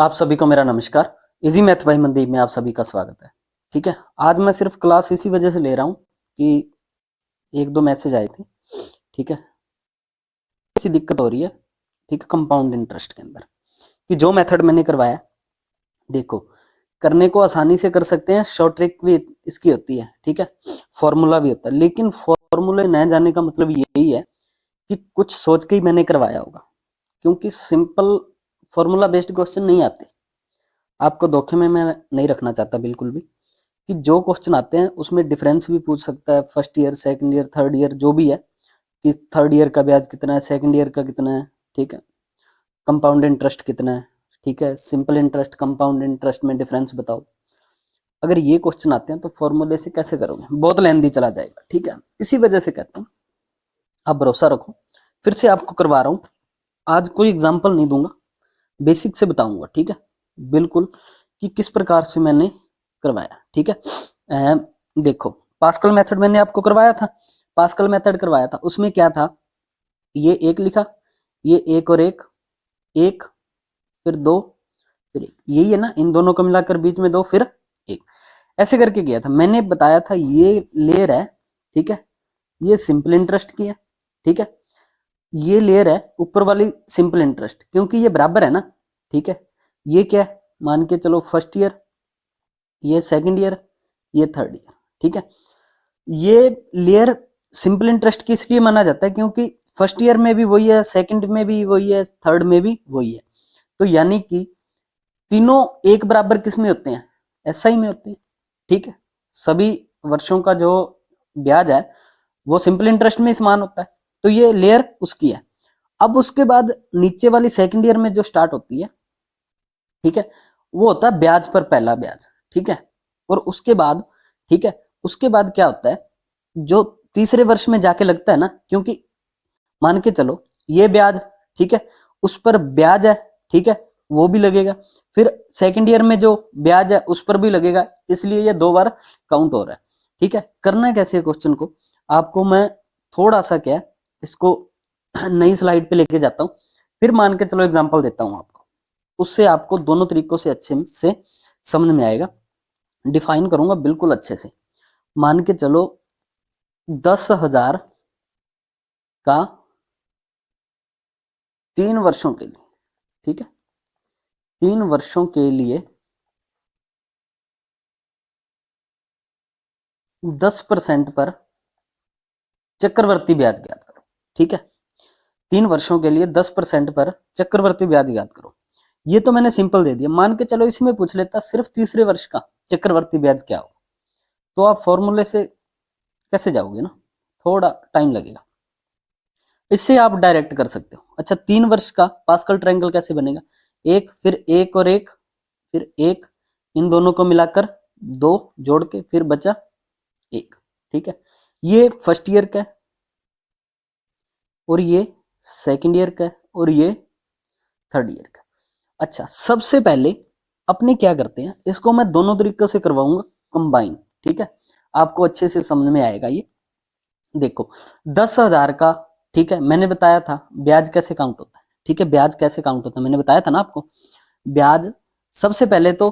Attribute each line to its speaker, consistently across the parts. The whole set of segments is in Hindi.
Speaker 1: आप सभी को मेरा नमस्कार। इजी मैथ बाय मनदीप में आप सभी का स्वागत है। ठीक है, आज मैं सिर्फ क्लास इसी वजह से ले रहा हूँ कि एक दो मैसेज आए थे। ठीक है, ऐसी दिक्कत हो रही है। ठीक है, कंपाउंड इंटरेस्ट के अंदर कि जो मेथड मैंने करवाया, देखो करने को आसानी से कर सकते हैं, शॉर्ट ट्रिक भी इसकी होती है। ठीक है, फॉर्मूला भी होता है, लेकिन फॉर्मूले न जाने का मतलब यही है कि कुछ सोच के ही मैंने करवाया होगा, क्योंकि सिंपल फॉर्मूला बेस्ड क्वेश्चन नहीं आते। आपको धोखे में मैं नहीं रखना चाहता बिल्कुल भी, कि जो क्वेश्चन आते हैं उसमें डिफरेंस भी पूछ सकता है, first year, second year, third year, जो भी है, कि थर्ड ईयर का ब्याज कितना है, सेकंड ईयर का कितना है। ठीक है, कंपाउंड इंटरेस्ट कितना है। ठीक है, सिंपल इंटरेस्ट, कंपाउंड इंटरेस्ट में डिफरेंस बताओ। अगर ये क्वेश्चन आते हैं तो फॉर्मूले से कैसे करोगे, बहुत लेंदी चला जाएगा। ठीक है, इसी वजह से कहता हूँ आप भरोसा रखो, फिर से आपको करवा रहा हूँ। आज कोई एग्जाम्पल नहीं दूंगा, बेसिक से बताऊंगा। ठीक है, बिल्कुल, कि किस प्रकार से मैंने करवाया। ठीक है, देखो पास्कल मेथड मैंने आपको करवाया था, पास्कल मेथड करवाया था, उसमें क्या था, ये एक लिखा, ये एक और एक, एक फिर दो फिर एक, यही है ना, इन दोनों को मिलाकर बीच में दो फिर एक, ऐसे करके किया था। मैंने बताया था ये लेयर है। ठीक है, ये सिंपल इंटरेस्ट की है। ठीक है, ये लेयर है ऊपर वाली सिंपल इंटरेस्ट, क्योंकि ये बराबर है ना। ठीक है, ये क्या है, मान के चलो फर्स्ट ईयर, ये सेकंड ईयर, ये थर्ड ईयर। ठीक है, ये लेयर सिंपल इंटरेस्ट की इसलिए माना जाता है क्योंकि फर्स्ट ईयर में भी वही है, सेकंड में भी वही है, थर्ड में भी वही है। तो यानी कि तीनों एक बराबर किस में होते हैं, एसआई में होते हैं। ठीक है, सभी वर्षों का जो ब्याज है वो सिंपल इंटरेस्ट में समान होता है। तो ये लेयर उसकी है। अब उसके बाद नीचे वाली सेकंड ईयर में जो स्टार्ट होती है, ठीक है, वो होता है ब्याज पर पहला ब्याज। ठीक है, और उसके बाद, ठीक है, उसके बाद क्या होता है, जो तीसरे वर्ष में जाके लगता है ना, क्योंकि मान के चलो ये ब्याज, ठीक है, उस पर ब्याज है, ठीक है, वो भी लगेगा, फिर सेकंड ईयर में जो ब्याज है उस पर भी लगेगा, इसलिए ये दो बार काउंट हो रहा है। ठीक है, करना है कैसे क्वेश्चन को, आपको मैं थोड़ा सा क्या इसको नई स्लाइड पे लेके जाता हूँ, फिर मान के चलो एग्जांपल देता हूँ आपको, उससे आपको दोनों तरीकों से अच्छे से समझ में आएगा। डिफाइन करूंगा बिल्कुल अच्छे से। मान के चलो 10,000 का 3 वर्षों के लिए, ठीक है, 3 वर्षों के लिए 10% पर चक्रवर्ती ब्याज ज्ञात करो। ठीक है, 3 वर्षों के लिए 10% पर चक्रवर्ती ब्याज ज्ञात करो। ये तो मैंने सिंपल दे दिया। मान के चलो इसमें पूछ लेता सिर्फ तीसरे वर्ष का चक्रवर्ती ब्याज क्या हो, तो आप फॉर्मूले से कैसे जाओगे ना, थोड़ा टाइम लगेगा। इससे आप डायरेक्ट कर सकते हो। अच्छा, 3 वर्ष का पास्कल ट्रायंगल कैसे बनेगा, एक फिर एक और एक फिर एक, इन दोनों को मिलाकर दो जोड़ के फिर बचा एक। ठीक है, ये फर्स्ट ईयर का है और ये सेकंड ईयर का है और ये थर्ड ईयर का। अच्छा, सबसे पहले अपने क्या करते हैं, इसको मैं दोनों तरीकों से करवाऊंगा कंबाइन। ठीक है, आपको अच्छे से समझ में आएगा ये। देखो 10,000 का, ठीक है, मैंने बताया था ब्याज कैसे काउंट होता है। ठीक है, ब्याज कैसे काउंट होता है मैंने बताया था ना आपको। ब्याज सबसे पहले तो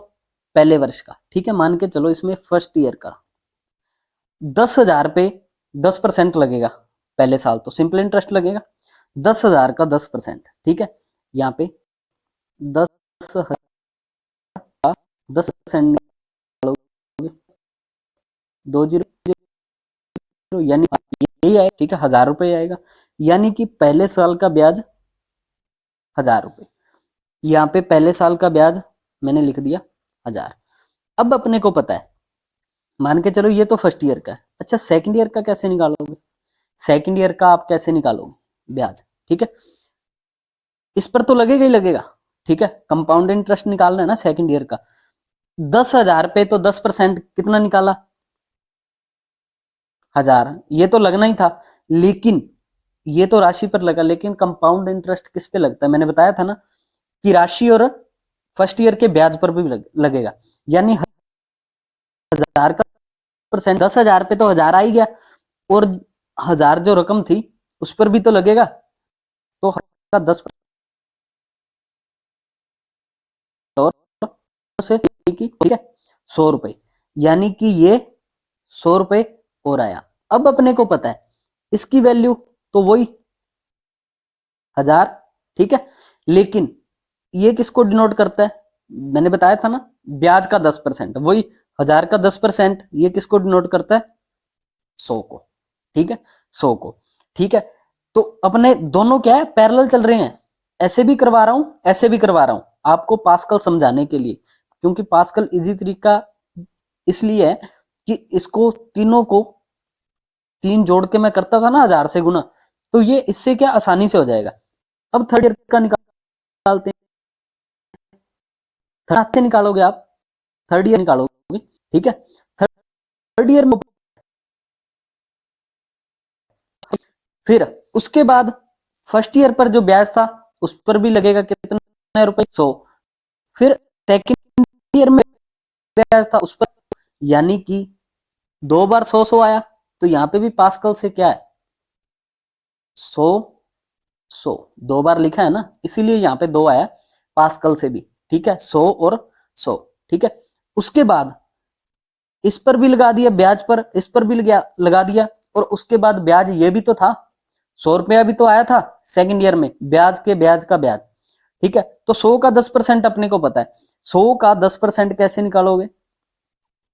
Speaker 1: पहले वर्ष का, ठीक है, मान के चलो इसमें फर्स्ट ईयर का 10,000 पे 10% लगेगा, पहले साल तो सिंपल इंटरेस्ट लगेगा, 10,000 का 10%। ठीक है, यहाँ पे 10,000 का 10% निकालोगे, 2 जीरो, यानी यही आएगा। ठीक है, 1,000 रुपये आएगा, यानी कि पहले साल का ब्याज 1,000 रुपये। यहाँ पे पहले साल का ब्याज मैंने लिख दिया 1,000। अब अपने को पता है, मान के चलो ये तो फर्स्ट ईयर का है। अच्छा, सेकंड ईयर का कैसे निकालोगे, सेकंड ईयर का आप कैसे निकालोगे ब्याज, ठीक है, इस पर तो लगेगा ही लगेगा। ठीक है, कंपाउंड इंटरेस्ट निकालना है ना सेकंड ईयर का। 10,000 पे तो 10% कितना निकाला, 1,000, ये तो लगना ही था, लेकिन ये तो राशि पर लगा, लेकिन कंपाउंड इंटरेस्ट किस पे लगता है, मैंने बताया था ना कि राशि और फर्स्ट ईयर के ब्याज पर भी लगेगा। यानी 1,000 का परसेंट, 10,000 पे तो 1,000 आ ही गया, और 1,000 जो रकम थी उस पर भी तो लगेगा, तो का 10 और से की, ठीक है, 100 रुपए, यानी कि ये 100 रुपए और आया। अब अपने को पता है इसकी वैल्यू तो वही 1000, ठीक है, लेकिन ये किसको डिनोट करता है, मैंने बताया था ना, ब्याज का 10%, वही 1000 का 10% ये किसको डिनोट करता है, 100 को, ठीक है, 100 को, ठीक है। तो अपने दोनों क्या है, पैरेलल चल रहे हैं, ऐसे भी करवा रहा हूं, ऐसे भी करवा रहा हूं, आपको पास्कल समझाने के लिए, क्योंकि पास्कल इजी तरीका इसलिए है कि इसको तीनों को 3 जोड़ के मैं करता था ना 1000 से गुना, तो ये इससे क्या आसानी से हो जाएगा। अब थर्ड ईयर का निकालते हैं, थर्ड से निकालोगे आप, थर्ड ईयर निकालोगे, ठीक है, थर्ड ईयर में फिर उसके बाद फर्स्ट ईयर पर जो ब्याज था उस पर भी लगेगा कितने रुपए, 100, फिर सेकंड ईयर में ब्याज था उस पर, यानी कि 2 बार 100 आया, तो यहां पे भी पास्कल से क्या है, 100 100 2 बार लिखा है ना, इसीलिए यहां पे 2 आया पास्कल से भी, ठीक है, 100 और 100, ठीक है। उसके बाद इस पर भी लगा दिया ब्याज पर, इस पर भी लगा दिया, और उसके बाद ब्याज ये भी तो था, 100 रुपया भी तो आया था सेकंड ईयर में, ब्याज के ब्याज का ब्याज, ठीक है। तो 100 का 10% अपने को पता है, 100 का 10% कैसे निकालोगे,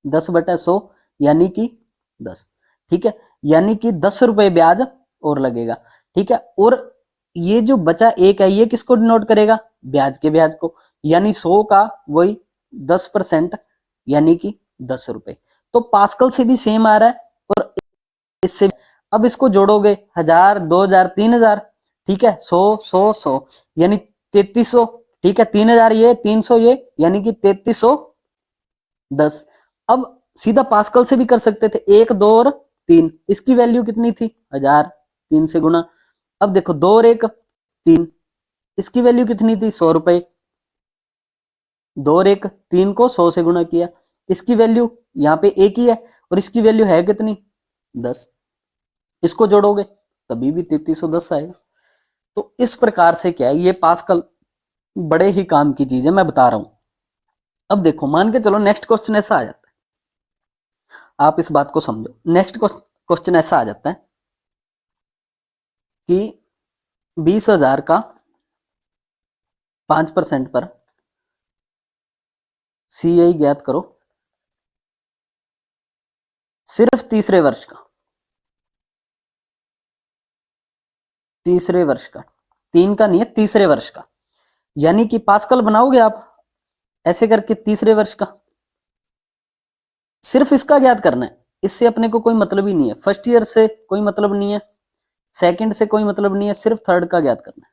Speaker 1: 10/100 यानी कि 10, ठीक है, यानी कि 10 रुपए ब्याज और लगेगा, ठीक है। और ये जो बचा एक है ये किसको डिनोट करेगा, ब्याज के ब्याज को, यानी 100 का वही 10% यानी कि 10 रुपए। तो पास्कल से भी सेम आ रहा है, और इससे अब इसको जोड़ोगे 1000 2000 3000, ठीक है, 100 100 100 यानी 3300, ठीक है, 3000 ये 300 ये, यानी कि 3310। अब सीधा पास्कल से भी कर सकते थे, 1 2 और 3, इसकी वैल्यू कितनी थी 1000, 3 से गुना। अब देखो 2 और 1 3, इसकी वैल्यू कितनी थी 100 रुपए, 2 और 1 3 को 100 से गुना किया, इसकी वैल्यू यहाँ पे एक ही है, और इसकी वैल्यू है कितनी 10, इसको जोड़ोगे तभी भी 3310 आएगा। तो इस प्रकार से क्या है, ये पास्कल बड़े ही काम की चीज है, मैं बता रहा हूं। अब देखो मान के चलो नेक्स्ट क्वेश्चन ऐसा आ जाता है, आप इस बात को समझो, नेक्स्ट क्वेश्चन ऐसा आ जाता है कि 20,000 का 5% पर CI ज्ञात करो सिर्फ तीसरे वर्ष का, तीसरे वर्ष का, 3 का नहीं है, तीसरे वर्ष का, यानी कि पास्कल बनाओगे आप ऐसे करके तीसरे वर्ष का, सिर्फ इसका ज्ञात करना है, इससे अपने को कोई मतलब ही नहीं है, फर्स्ट ईयर से कोई मतलब नहीं है, सेकंड से कोई मतलब नहीं है, सिर्फ थर्ड का ज्ञात करना है।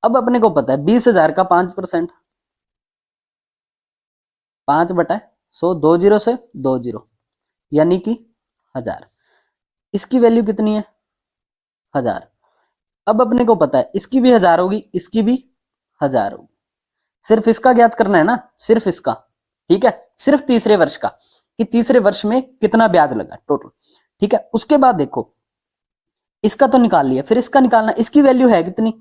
Speaker 1: अब अपने को पता है 20,000 का 5%, 5/100, 2 जीरो से 2 जीरो, यानी कि 1000, इसकी वैल्यू कितनी है 1000। अब अपने को पता है इसकी भी 1000 होगी, इसकी भी 1000 होगी, सिर्फ इसका ज्ञात करना है ना, सिर्फ इसका, ठीक है, सिर्फ तीसरे वर्ष का, कि तीसरे वर्ष में कितना ब्याज लगा टोटल, ठीक है। उसके बाद देखो इसका तो निकाल लिया, फिर इसका निकालना, इसकी वैल्यू है कितनी,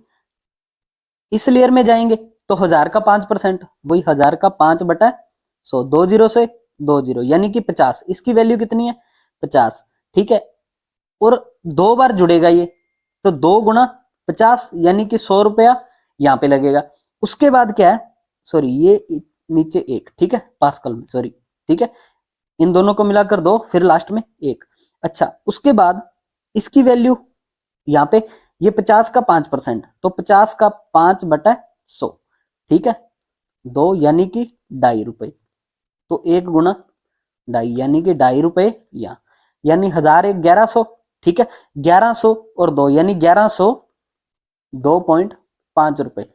Speaker 1: इस लेयर में जाएंगे तो 1000 का 5%, वही 1000 का 5/100, 2 जीरो से 2 जीरो, यानी कि 50, इसकी वैल्यू कितनी है 50, ठीक है। और 2 बार जुड़ेगा ये, तो 2 गुणा 50 यानी कि 100 रुपया यहां पे लगेगा। उसके बाद क्या है, सॉरी ये नीचे 1, ठीक है, पास्कल में, सॉरी, ठीक है, इन दोनों को मिलाकर 2, फिर लास्ट में 1। अच्छा, उसके बाद इसकी वैल्यू यहाँ पे ये 50 का 5%, तो 50 का 5/100, ठीक है, 2 यानी कि 2.5 रुपए, तो 1 गुना 2.5 यानी कि 2.5 रुपए, यानी 1000 1 1100, ठीक है, 1100 और 2 यानी 1100 2.5 रुपए,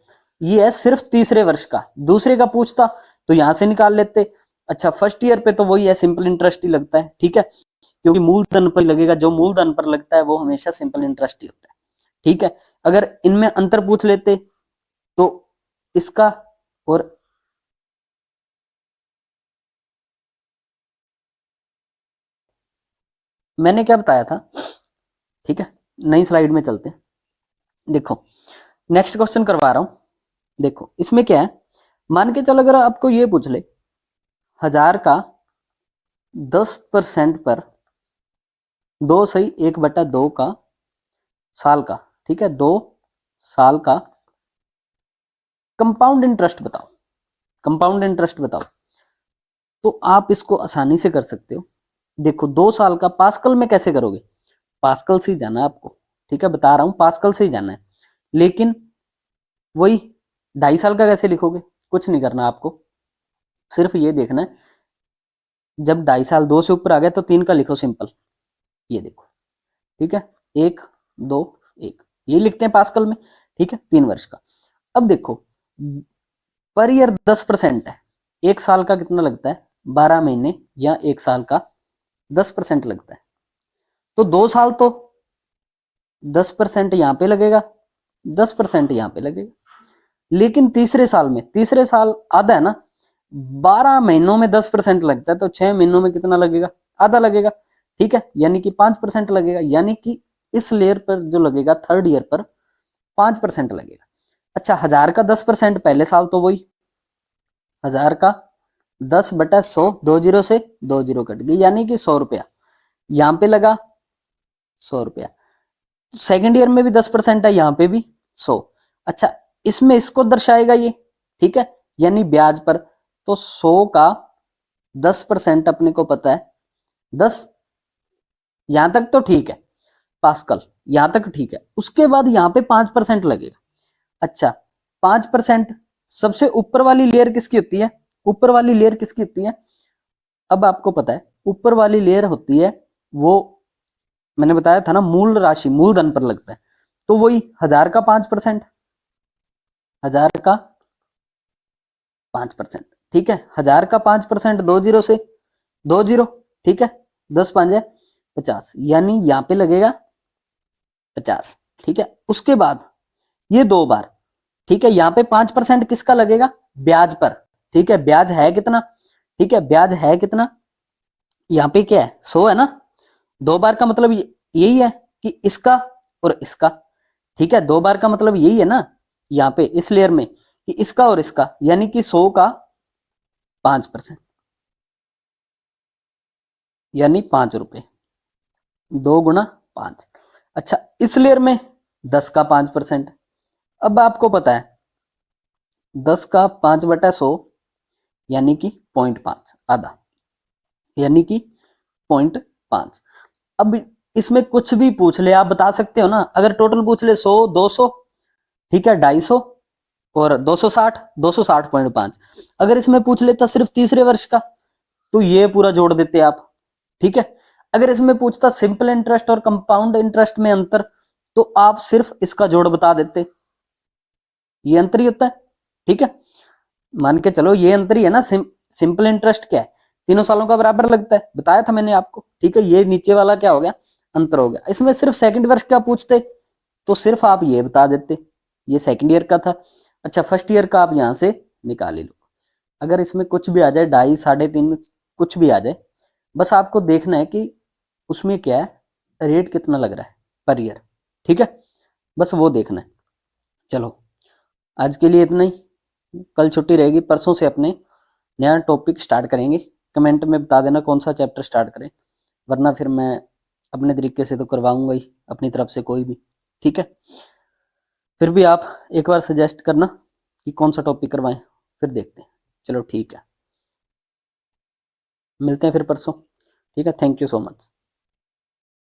Speaker 1: ये है सिर्फ तीसरे वर्ष का। दूसरे का पूछता तो यहां से निकाल लेते। अच्छा, फर्स्ट ईयर पे तो वही है, सिंपल इंटरेस्ट ही लगता है, ठीक है, क्योंकि मूलधन पर लगेगा, जो मूलधन पर लगता है वो हमेशा सिंपल इंटरेस्ट ही होता है, ठीक है। अगर इनमें अंतर पूछ लेते तो इसका और मैंने क्या बताया था, ठीक है, नई स्लाइड में चलते हैं। देखो नेक्स्ट क्वेश्चन करवा रहा हूं, देखो इसमें क्या है, मान के चलो अगर आपको ये पूछ ले 1000 का 10% पर 2/1/2 का साल का, ठीक है, 2 साल का कंपाउंड इंटरेस्ट बताओ, कंपाउंड इंटरेस्ट बताओ। तो आप इसको आसानी से कर सकते हो। देखो 2 साल का पास्कल में कैसे करोगे, पास्कल से ही जाना है आपको, ठीक है, बता रहा हूं पास्कल से ही जाना है। लेकिन वही 2.5 साल का कैसे लिखोगे, कुछ नहीं करना आपको, सिर्फ ये देखना है जब 2.5 साल 2 से ऊपर आ गया तो 3 का लिखो सिंपल, ये देखो, ठीक है, 1 2 1 ये लिखते हैं पास्कल में, ठीक है, 3 वर्ष का। अब देखो पर ईयर 10% है, 1 साल का कितना लगता है 12 महीने या 1 साल का 10% लगता है। तो 2 साल तो 10% यहां पे लगेगा, 10% यहां पे लगेगा। लेकिन तीसरे साल में, तीसरे साल आधा है ना, 12 महीनों में 10% लगता है, तो 6 महीनों में कितना लगेगा, आधा लगेगा, ठीक है, यानी कि 5% लगेगा। यानी कि इस लेयर पर जो लगेगा थर्ड ईयर पर 5% लगेगा। अच्छा 1000 का 10% पहले साल तो वही 1000 का 10/100, 2 जीरो से 2 जीरो कट गई, यानी कि 100 रुपया यहां पे लगा, 100 रुपया। सेकेंड ईयर में भी 10% है, यहां पे भी 100। अच्छा इसमें इसको दर्शाएगा ये, ठीक है, यानी ब्याज पर। तो 100 का 10% अपने को पता है 10, यहां तक तो ठीक है पास्कल, यहां तक ठीक है। उसके बाद यहां पे 5% लगेगा। अच्छा 5% सबसे ऊपर वाली लेयर किसकी होती है, ऊपर वाली लेयर किसकी होती है, अब आपको पता है ऊपर वाली लेयर होती है वो, मैंने बताया था ना मूल राशि मूलधन पर लगता है, तो वही 1000 का 5%, 1000 का 5%, ठीक है, 1000 का 5%, 2 जीरो से 2 जीरो, ठीक है, 10 5 है 50, यानी यहां पे लगेगा 50, ठीक है। उसके बाद ये 2 बार, ठीक है, यहां पे 5% किसका लगेगा, ब्याज पर, ठीक है, ब्याज है कितना, ठीक है, ब्याज है कितना, यहाँ पे क्या है 100 है ना, 2 बार का मतलब यही है कि इसका और इसका, ठीक है, 2 बार का मतलब यही है ना यहाँ पे इस लेयर में कि इसका और इसका, यानी कि 100 का 5%, यानी 5 रुपए, 2 गुना 5। अच्छा इस लेयर में 10 का 5%, अब आपको पता है 10 का 5/100 यानी कि 0.5 आधा, यानी कि 0.5। अब इसमें कुछ भी पूछ ले आप बता सकते हो ना, अगर टोटल पूछ ले 100 200, ठीक है, 250 और 260, 260.5। अगर इसमें पूछ लेता सिर्फ तीसरे वर्ष का तो ये पूरा जोड़ देते आप, ठीक है। अगर इसमें पूछता सिंपल इंटरेस्ट और कंपाउंड इंटरेस्ट में अंतर, तो आप सिर्फ इसका जोड़ बता देते, ये अंतर ही होता है, ठीक है। मान के चलो ये अंतर ही है ना, सिंपल इंटरेस्ट क्या है, तीनों सालों का बराबर लगता है, बताया था मैंने आपको, ठीक है। ये नीचे वाला क्या हो गया, अंतर हो गया। इसमें सिर्फ सेकंड वर्ष का पूछते तो सिर्फ आप ये बता देते, ये सेकंड ईयर का था। अच्छा फर्स्ट ईयर का आप यहां से निकाल ही लो। अगर इसमें कुछ भी आ जाए 2.5 3.5 कुछ भी आ जाए, बस आपको देखना है कि उसमें क्या है रेट कितना लग रहा है पर ईयर, ठीक है, बस वो देखना है। चलो आज के लिए इतना ही, कल छुट्टी रहेगी, परसों से अपने नया टॉपिक स्टार्ट करेंगे। कमेंट में बता देना कौन सा चैप्टर स्टार्ट करें, वरना फिर मैं अपने तरीके से तो करवाऊंगा ही अपनी तरफ से कोई भी, ठीक है। फिर भी आप एक बार सजेस्ट करना कि कौन सा टॉपिक करवाएं, फिर देखते हैं। चलो ठीक है, मिलते हैं फिर परसों, ठीक है, थैंक यू सो मच।